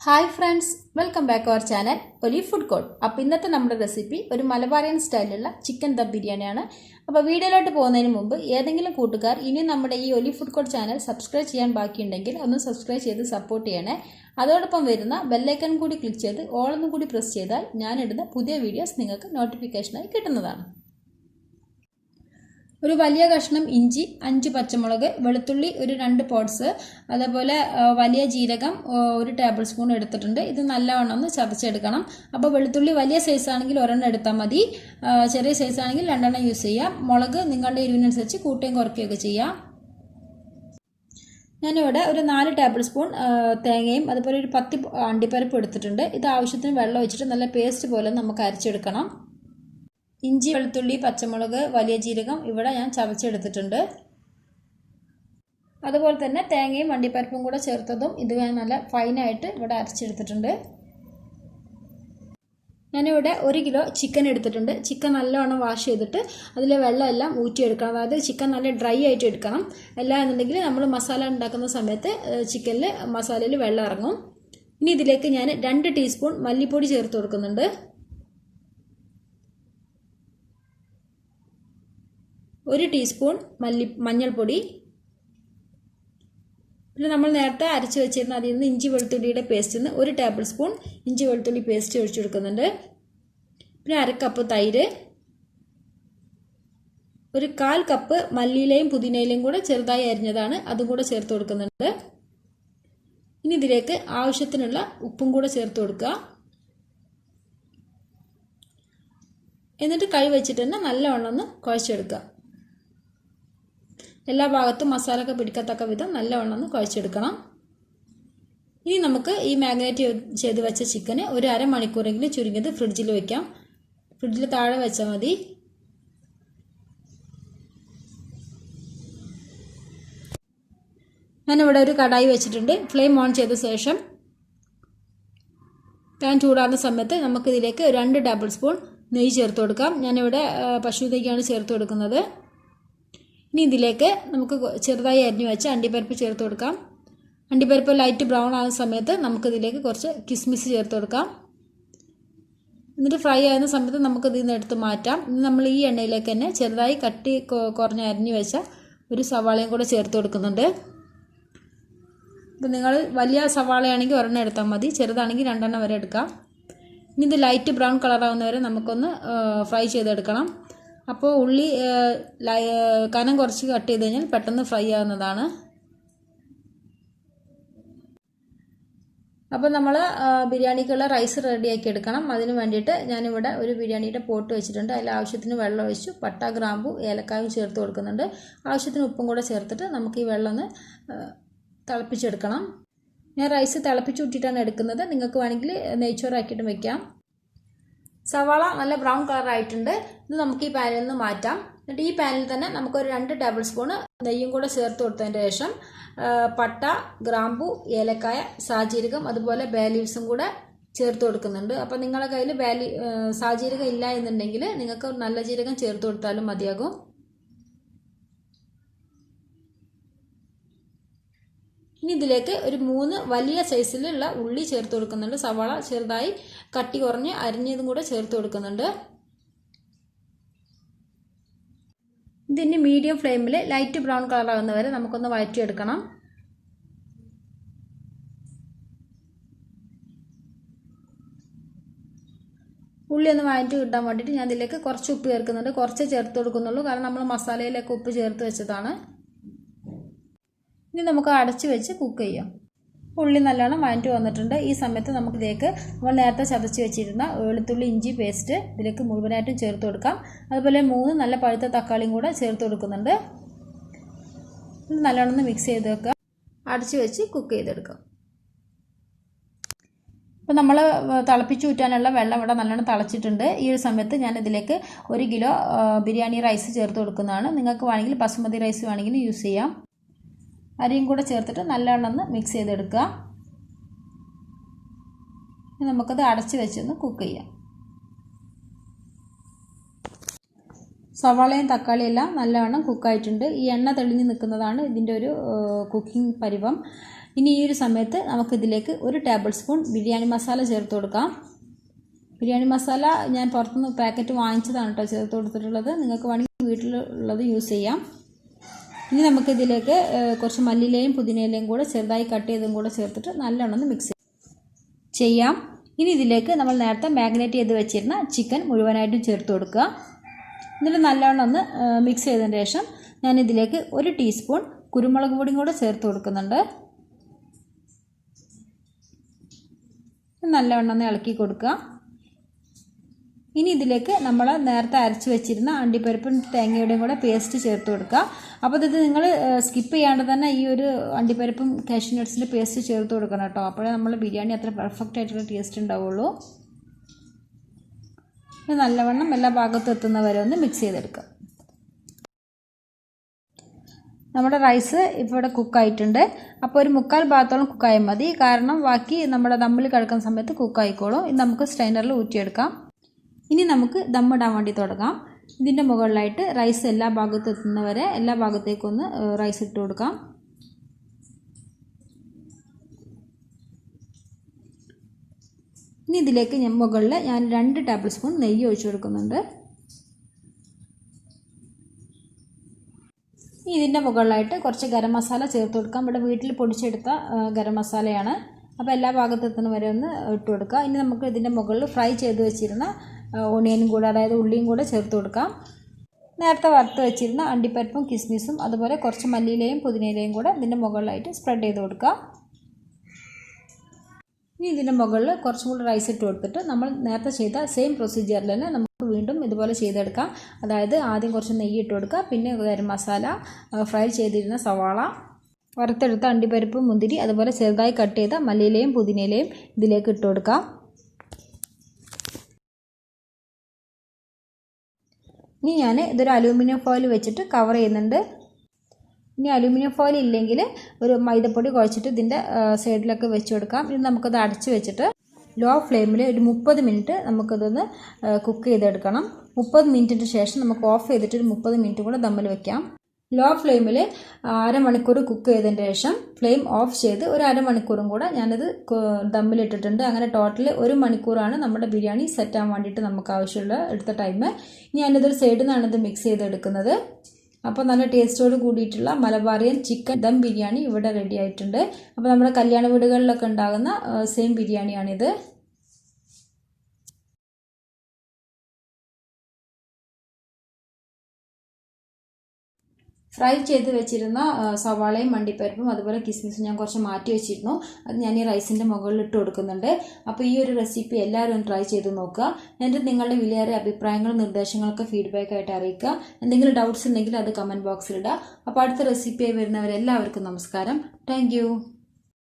Hi friends, welcome back to our channel Oli Food Court. അപ്പോൾ ഇന്നത്തെ നമ്മുടെ recipe ഒരു മലബാറിയൻ സ്റ്റൈലിലുള്ള ചിക്കൻ ദം ബിരിയാണിയാണ്. അപ്പോൾ വീഡിയോയിലോട്ട് പോകുന്നതിന് മുമ്പ് ഏതെങ്കിലും കൂട്ടുകാർ ഇനി നമ്മുടെ ഈ ഒലി ഫുഡ് കോർട്ട് ചാനൽ സബ്സ്ക്രൈബ് ചെയ്യാൻ ബാക്കിയുണ്ടെങ്കിൽ ഒന്ന് സബ്സ്ക്രൈബ് ചെയ്ത് സപ്പോർട്ട് ചെയ്യണേ. അതോടൊപ്പം വരുന്ന ബെൽ ഐക്കൺ കൂടി ക്ലിക്ക് ചെയ്ത് ഓൾ എന്നും കൂടി പ്രസ് ചെയ്താൽ ഞാൻ ഇടുന്ന പുതിയ വീഡിയോസ് നിങ്ങൾക്ക് നോട്ടിഫിക്കേഷനായി കിട്ടുന്നതാണ്. ഒരു വലിയ കഷ്ണം ഇഞ്ചി, 5 പച്ചമുളക്, വെളുത്തുള്ളി ഒരു 2 പോട്ട്സ്, അതേപോലെ വലിയ ജീരകം 1 ടേബിൾ സ്പൂൺ എടുത്തിട്ടുണ്ട്. ഇത് നല്ലവണ്ണം ഒന്ന് ചതച്ചെടുക്കണം. അപ്പോൾ വെളുത്തുള്ളി വലിയ സൈസ് ആണെങ്കിൽ ഒരെണ്ണം എടുത്താൽ മതി, ചെറിയ സൈസ് ആണെങ്കിൽ 2 എണ്ണം യൂസ് ചെയ്യാം. മുളക് നിങ്ങളുടെ എരിവിനനുസരിച്ച് കൂട്ടുകയും കുറയ്ക്കുകയൊക്കെ ചെയ്യാം. ഞാനിവിടെ ഒരു 4 ടേബിൾ സ്പൂൺ തേങ്ങയും അതുപോലെ ഒരു 10 അണ്ടിപ്പരിപ്പ് എടുത്തിട്ടുണ്ട്. ഇത് ആവശ്യത്തിന് വെള്ളം ഒഴിച്ചിട്ട് നല്ല പേസ്റ്റ് പോലെ നമുക്ക് അരച്ചെടുക്കണം. ഇഞ്ചി, വെളുത്തുള്ളി, പച്ചമുളക്, വലിയ ജീരകം ഇവിടെ ഞാൻ ചതച്ചെടുത്തിട്ടുണ്ട്. അതുപോലെ തന്നെ തേങ്ങയും അണ്ടിപ്പരിപ്പും കൂടെ ചേർത്തതും ഇത് ഞാൻ നല്ല ഫൈനായിട്ട് ഇവിടെ അരച്ചെടുത്തിട്ടുണ്ട്. ഞാനിവിടെ 1 കിലോ ചിക്കൻ എടുത്തിട്ടുണ്ട്. ചിക്കൻ നല്ലവണ്ണം വാഷ് ചെയ്തിട്ട് അതിലെ വെള്ളം എല്ലാം ഊറ്റിയെടുക്കണം. അതായത് ചിക്കൻ നല്ല ഡ്രൈ ആയിട്ട് എടുക്കണം. അല്ല എന്നുണ്ടെങ്കിൽ നമ്മൾ മസാല ഉണ്ടാക്കുന്ന സമയത്ത് ചിക്കനിൽ മസാലയിൽ വെള്ളം ഇറങ്ങും. ഇനി ഇതിലേക്ക് ഞാൻ 2 ടീസ്പൂൺ മല്ലിപ്പൊടി ചേർത്ത് കൊടുക്കുന്നുണ്ട്. 1 ടീസ്പൂൺ മഞ്ഞൾപ്പൊടി, പിന്നെ നമ്മൾ നേരത്തെ അരച്ച് വെച്ചിരുന്ന അതിൽ നിന്ന് ഇഞ്ചി വെളുത്തുള്ളിയുടെ പേസ്റ്റിൽ നിന്ന് 1 ടേബിൾ സ്പൂൺ ഇഞ്ചി വെളുത്തുള്ളി പേസ്റ്റ് ഒഴിച്ചെടുക്കുന്നുണ്ട്. പിന്നെ 1/2 കപ്പ് തൈര്, ഒരു 1/4 കപ്പ് മല്ലിയിലയും പുതിനയിലയും കൂടെ ചെറുതായി അരിഞ്ഞതാണ്, അതും കൂടെ ചേർത്ത് കൊടുക്കുന്നുണ്ട്. ഇനി ഇതിലേക്ക് ആവശ്യത്തിനുള്ള ഉപ്പും കൂടെ ചേർത്ത് കൊടുക്കുക. എന്നിട്ട് കൈ വെച്ചിട്ട് തന്നെ നല്ലവണ്ണം ഒന്ന് കുഴച്ചെടുക്കുക. എല്ലാ ഭാഗത്തും മസാലയൊക്കെ പിടിക്കത്തക്ക വിധം നല്ലവണ്ണം ഒന്ന് കുഴച്ചെടുക്കണം. ഇനി നമുക്ക് ഈ മാഗ്നേറ്റ് ചെയ്ത് വെച്ച ചിക്കന് ഒരു അരമണിക്കൂറെങ്കിലും ചുരുങ്ങിയത് ഫ്രിഡ്ജിൽ വയ്ക്കാം. ഫ്രിഡ്ജിൽ താഴെ വെച്ചാൽ മതി. ഞാനിവിടെ ഒരു കടായി വെച്ചിട്ടുണ്ട്. ഫ്ലെയിം ഓൺ ചെയ്ത ശേഷം പാൻ ചൂടാകുന്ന സമയത്ത് നമുക്കിതിലേക്ക് 2 ടേബിൾ സ്പൂൺ നെയ്യ് ചേർത്ത് കൊടുക്കാം. ഞാനിവിടെ പശു നെയ്യാണ് ചേർത്ത് കൊടുക്കുന്നത്. ഇനി ഇതിലേക്ക് നമുക്ക് ചെറുതായി അരിഞ്ഞു വെച്ച് അണ്ടിപ്പരിപ്പ് ചേർത്ത് കൊടുക്കാം. അണ്ടിപ്പരിപ്പ് ലൈറ്റ് ബ്രൗൺ ആകുന്ന സമയത്ത് നമുക്കിതിലേക്ക് കുറച്ച് കിസ്മിസ് ചേർത്ത് കൊടുക്കാം. എന്നിട്ട് ഫ്രൈ ആകുന്ന സമയത്ത് നമുക്കിതിൽ നിന്ന് എടുത്ത് മാറ്റാം. ഇനി നമ്മൾ ഈ എണ്ണയിലേക്ക് തന്നെ ചെറുതായി കട്ടി കുറഞ്ഞ് അരിഞ്ഞു വെച്ച ഒരു സവാളയും കൂടെ ചേർത്ത് കൊടുക്കുന്നുണ്ട്. അപ്പോൾ നിങ്ങൾ വലിയ സവാളയാണെങ്കിൽ ഒരെണ്ണം എടുത്താൽ മതി, ചെറുതാണെങ്കിൽ 2 എണ്ണം വരെ എടുക്കാം. ഇനി ഇത് ലൈറ്റ് ബ്രൗൺ കളറാവുന്നവരെ നമുക്കൊന്ന് ഫ്രൈ ചെയ്തെടുക്കണം. അപ്പോൾ ഉള്ളി കനം കുറച്ച് കട്ട് ചെയ്ത് കഴിഞ്ഞാൽ പെട്ടെന്ന് ഫ്രൈ ആകുന്നതാണ്. അപ്പോൾ നമ്മൾ ബിരിയാണിക്കുള്ള റൈസ് റെഡിയാക്കി എടുക്കണം. അതിന് വേണ്ടിയിട്ട് ഞാനിവിടെ ഒരു ബിരിയാണിയുടെ പോട്ട് വെച്ചിട്ടുണ്ട്. അതിൽ ആവശ്യത്തിന് വെള്ളം ഒഴിച്ചു പട്ട, ഗ്രാമ്പു, ഏലക്കായും ചേർത്ത് കൊടുക്കുന്നുണ്ട്. ആവശ്യത്തിന് ഉപ്പും കൂടെ ചേർത്തിട്ട് നമുക്ക് ഈ വെള്ളം ഒന്ന് തിളപ്പിച്ചെടുക്കണം. ഞാൻ റൈസ് തിളപ്പിച്ചൂട്ടിയിട്ടാണ് എടുക്കുന്നത്. നിങ്ങൾക്ക് വേണമെങ്കിൽ നെയ്ച്ചോറാക്കിയിട്ടും വെക്കാം. സവാള നല്ല ബ്രൗൺ കളറായിട്ടുണ്ട്. ഇത് നമുക്ക് ഈ പാനിൽ നിന്ന് മാറ്റാം. എന്നിട്ട് ഈ പാനിൽ തന്നെ നമുക്കൊരു 2 ടേബിൾ സ്പൂണ് നെയ്യും കൂടെ ചേർത്ത് കൊടുത്തതിന് ശേഷം പട്ട, ഗ്രാമ്പു, ഏലക്കായ, സാജീരകം അതുപോലെ ബേ ലീവ്സും കൂടെ ചേർത്ത് കൊടുക്കുന്നുണ്ട്. അപ്പോൾ നിങ്ങളുടെ കയ്യിൽ സാജീരകം ഇല്ല എന്നുണ്ടെങ്കിൽ നിങ്ങൾക്ക് നല്ല ജീരകം ചേർത്ത് കൊടുത്താലും മതിയാകും. ഇനി ഇതിലേക്ക് ഒരു 3 വലിയ സൈസിലുള്ള ഉള്ളി ചേർത്ത് കൊടുക്കുന്നുണ്ട്. സവാള ചെറുതായി കട്ടി കുറഞ്ഞ് അരിഞ്ഞതും കൂടെ ചേർത്ത് കൊടുക്കുന്നുണ്ട്. ഇതിന് മീഡിയം ഫ്ലെയിമിൽ ലൈറ്റ് ബ്രൗൺ കളർ ആകുന്നവരെ നമുക്കൊന്ന് വഴറ്റിയെടുക്കണം. ഉള്ളി ഒന്ന് വഴറ്റി കിട്ടാൻ വേണ്ടിയിട്ട് ഞാൻ ഇതിലേക്ക് കുറച്ച് ഉപ്പ് ചേർക്കുന്നുണ്ട്. കുറച്ചേ ചേർത്ത് കൊടുക്കുന്നുള്ളൂ, കാരണം നമ്മൾ മസാലയിലേക്ക് ഉപ്പ് ചേർത്ത് വെച്ചതാണ്. ഇനി നമുക്ക് അടച്ചു വെച്ച് കുക്ക് ചെയ്യാം. ഉള്ളി നല്ലോണം വഴറ്റി വന്നിട്ടുണ്ട്. ഈ സമയത്ത് നമുക്കിതിലേക്ക് നമ്മൾ നേരത്തെ ചതച്ച് വെച്ചിരുന്ന വെളുത്തുള്ളി ഇഞ്ചി പേസ്റ്റ് ഇതിലേക്ക് മുഴുവനായിട്ടും ചേർത്ത് കൊടുക്കാം. അതുപോലെ 3 നല്ല പഴുത്ത തക്കാളിയും കൂടെ ചേർത്ത് കൊടുക്കുന്നുണ്ട്. ഇത് നല്ലോണം ഒന്ന് മിക്സ് ചെയ്ത് വെക്കുക. അടച്ചു വെച്ച് കുക്ക് ചെയ്തെടുക്കാം. അപ്പോൾ നമ്മൾ തിളപ്പിച്ച് ഊറ്റാനുള്ള വെള്ളം ഇവിടെ നല്ലോണം തിളച്ചിട്ടുണ്ട്. ഈ ഒരു സമയത്ത് ഞാൻ ഇതിലേക്ക് 1 കിലോ ബിരിയാണി റൈസ് ചേർത്ത് കൊടുക്കുന്നതാണ്. നിങ്ങൾക്ക് വേണമെങ്കിൽ ബസുമതി റൈസ് വേണമെങ്കിൽ യൂസ് ചെയ്യാം. അരിയും കൂടെ ചേർത്തിട്ട് നല്ലവണ്ണം ഒന്ന് മിക്സ് ചെയ്തെടുക്കുക. നമുക്കത് അടച്ച് വെച്ചൊന്ന് കുക്ക് ചെയ്യാം. സവാളയും തക്കാളിയെല്ലാം നല്ലവണ്ണം കുക്കായിട്ടുണ്ട്. ഈ എണ്ണ തെളിഞ്ഞ് നിൽക്കുന്നതാണ് ഇതിൻ്റെ ഒരു കുക്കിംഗ് പരുവം. ഇനി ഈ ഒരു സമയത്ത് നമുക്കിതിലേക്ക് 1 ടേബിൾ സ്പൂൺ ബിരിയാണി മസാല ചേർത്ത് കൊടുക്കാം. ബിരിയാണി മസാല ഞാൻ പുറത്തുനിന്ന് പാക്കറ്റ് വാങ്ങിച്ചതാണ് കേട്ടോ ചേർത്ത് കൊടുത്തിട്ടുള്ളത്. നിങ്ങൾക്ക് വേണമെങ്കിൽ വീട്ടിലുള്ളത് യൂസ് ചെയ്യാം. ഇനി നമുക്കിതിലേക്ക് കുറച്ച് മല്ലിയിലയും പുതിനയിലയും കൂടെ ചെറുതായി കട്ട് ചെയ്തും കൂടെ ചേർത്തിട്ട് നല്ലോണം മിക്സ് ചെയ്യാം. ഇനി ഇതിലേക്ക് നമ്മൾ നേരത്തെ മാഗ്നേറ്റ് ചെയ്ത് വെച്ചിരുന്ന ചിക്കൻ മുഴുവനായിട്ടും ചേർത്ത് കൊടുക്കുക. എന്നിട്ട് നല്ലോണം ഒന്ന് മിക്സ് ചെയ്തതിന് ശേഷം ഞാനിതിലേക്ക് 1 ടീസ്പൂൺ കുരുമുളക് പൊടിയും കൂടെ ചേർത്ത് കൊടുക്കുന്നുണ്ട്. നല്ലോണം ഒന്ന് ഇളക്കി കൊടുക്കുക. ഇനി ഇതിലേക്ക് നമ്മൾ നേരത്തെ അരച്ച് വെച്ചിരുന്ന അണ്ടിപ്പരിപ്പും തേങ്ങയുടെയും കൂടെ പേസ്റ്റ് ചേർത്ത് കൊടുക്കുക. അപ്പോൾ ഇത് നിങ്ങൾ സ്കിപ്പ് ചെയ്യാണ്ട് തന്നെ ഈ ഒരു അണ്ടിപ്പരിപ്പും കാഷ്യൂ നട്ട്സിൻ്റെ പേസ്റ്റ് ചേർത്ത് കൊടുക്കണം കേട്ടോ. അപ്പോഴേ നമ്മൾ ബിരിയാണി അത്ര പെർഫെക്റ്റ് ആയിട്ടുള്ള ടേസ്റ്റ് ഉണ്ടാവുള്ളൂ. നല്ലവണ്ണം എല്ലാ ഭാഗത്തും എത്തുന്നവരെ ഒന്ന് മിക്സ് ചെയ്തെടുക്കുക. നമ്മുടെ റൈസ് ഇപ്പോൾ ഇവിടെ കുക്കായിട്ടുണ്ട്. അപ്പോൾ ഒരു 3/4 ഭാഗത്തോളം കുക്കായാൽ മതി. കാരണം ബാക്കി നമ്മുടെ ദമ്മിൽ കിടക്കുന്ന സമയത്ത് കുക്കായിക്കോളും. ഇത് നമുക്ക് സ്ട്രെയിനറിൽ ഊറ്റിയെടുക്കാം. ഇനി നമുക്ക് ദമ്മിടാൻ വേണ്ടി തുടങ്ങാം. ഇതിൻ്റെ മുകളിലായിട്ട് റൈസ് എല്ലാ ഭാഗത്തും എത്തുന്നവരെ എല്ലാ ഭാഗത്തേക്കൊന്ന് റൈസ് ഇട്ട് കൊടുക്കാം. ഇനി ഇതിലേക്ക് മുകളിൽ ഞാൻ 2 ടേബിൾ സ്പൂൺ നെയ്യ് ഒഴിച്ചു കൊടുക്കുന്നുണ്ട്. ഇതിൻ്റെ മുകളിലായിട്ട് കുറച്ച് ഗരം മസാല ചേർത്ത് കൊടുക്കാം. ഇവിടെ വീട്ടിൽ പൊടിച്ചെടുത്ത ഗരം മസാലയാണ്. അപ്പോൾ എല്ലാ ഭാഗത്തും എത്തുന്ന വരെ ഒന്ന് ഇട്ട് കൊടുക്കുക. ഇനി നമുക്ക് ഇതിൻ്റെ മുകളിൽ ഫ്രൈ ചെയ്ത് വെച്ചിരുന്ന ഓണിയനും കൂടെ, അതായത് ഉള്ളിയും കൂടെ ചേർത്ത് കൊടുക്കാം. നേരത്തെ വറുത്ത് വെച്ചിരുന്ന അണ്ടിപ്പരിപ്പും കിസ്മിസും അതുപോലെ കുറച്ച് മല്ലിയിലയും പുതിനയിലയും കൂടെ ഇതിൻ്റെ മുകളിലായിട്ട് സ്പ്രെഡ് ചെയ്ത് കൊടുക്കുക. ഇനി ഇതിൻ്റെ മുകളിൽ കുറച്ചും കൂടി റൈസ് ഇട്ട് കൊടുത്തിട്ട് നമ്മൾ നേരത്തെ ചെയ്ത സെയിം പ്രൊസീജിയറിൽ തന്നെ നമുക്ക് വീണ്ടും ഇതുപോലെ ചെയ്തെടുക്കാം. അതായത് ആദ്യം കുറച്ച് നെയ്യ് ഇട്ട് കൊടുക്കുക, പിന്നെ ഗരം മസാല, ഫ്രൈ ചെയ്തിരുന്ന സവാള, വറുത്തെടുത്ത അണ്ടിപ്പരിപ്പ്, മുന്തിരി, അതുപോലെ ചെറുതായി കട്ട് ചെയ്ത മല്ലിയിലയും പുതിനയിലയും ഇതിലേക്ക് ഇട്ട് കൊടുക്കാം. ഇനി ഞാൻ ഇതൊരു അലൂമിനിയം ഫോയിൽ വെച്ചിട്ട് കവർ ചെയ്യുന്നുണ്ട്. ഇനി അലൂമിനിയം ഫോയിൽ ഇല്ലെങ്കിൽ ഒരു മൈദപ്പൊടി കുഴച്ചിട്ട് ഇതിൻ്റെ സൈഡിലൊക്കെ വെച്ച് കൊടുക്കാം. ഇത് നമുക്കത് അടച്ച് വെച്ചിട്ട് ലോ ഫ്ലെയിമിൽ ഒരു 30 മിനിറ്റ് നമുക്കതൊന്ന് കുക്ക് ചെയ്തെടുക്കണം. 30 മിനിറ്റിന് ശേഷം നമുക്ക് ഓഫ് ചെയ്തിട്ട് ഒരു 30 മിനിറ്റ് കൂടെ ദമ്മിൽ വെക്കാം. ലോ ഫ്ലെയിമിൽ അരമണിക്കൂർ കുക്ക് ചെയ്തതിന് ശേഷം ഫ്ലെയിം ഓഫ് ചെയ്ത് ഒരു അരമണിക്കൂറും കൂടെ ഞാനത് ദമ്മിലിട്ടിട്ടുണ്ട്. അങ്ങനെ ടോട്ടൽ 1 മണിക്കൂറാണ് നമ്മുടെ ബിരിയാണി സെറ്റ് ആവാൻ വേണ്ടിയിട്ട് നമുക്ക് ആവശ്യമുള്ള എടുത്ത ടൈം. ഞാനിതൊരു സൈഡിൽ നിന്നാണ് ഇത് മിക്സ് ചെയ്തെടുക്കുന്നത്. അപ്പോൾ നല്ല ടേസ്റ്റോട് കൂടിയിട്ടുള്ള മലബാറിയൻ ചിക്കൻ ദം ബിരിയാണി ഇവിടെ റെഡി ആയിട്ടുണ്ട്. അപ്പോൾ നമ്മുടെ കല്യാണ വീടുകളിലൊക്കെ ഉണ്ടാകുന്ന സെയിം ബിരിയാണിയാണിത്. ഫ്രൈ ചെയ്ത് വെച്ചിരുന്ന സവാളയും അണ്ടിപ്പരിപ്പും അതുപോലെ കിസ്മിസും ഞാൻ കുറച്ച് മാറ്റി വെച്ചിരുന്നു. അത് ഞാൻ ഈ റൈസിൻ്റെ മുകളിൽ ഇട്ട് കൊടുക്കുന്നുണ്ട്. അപ്പോൾ ഈ ഒരു റെസിപ്പി എല്ലാവരും ഒന്ന് ട്രൈ ചെയ്ത് നോക്കുക. എന്നിട്ട് നിങ്ങളുടെ വിലയേറിയ അഭിപ്രായങ്ങളും നിർദ്ദേശങ്ങളൊക്കെ ഫീഡ്ബാക്കായിട്ട് അറിയിക്കുക. എന്തെങ്കിലും ഡൗട്ട്സ് ഉണ്ടെങ്കിൽ അത് കമൻറ്റ് ബോക്സിൽ ഇടുക. അപ്പോൾ അടുത്ത റെസിപ്പിയായി വരുന്നവരെല്ലാവർക്കും നമസ്കാരം. താങ്ക്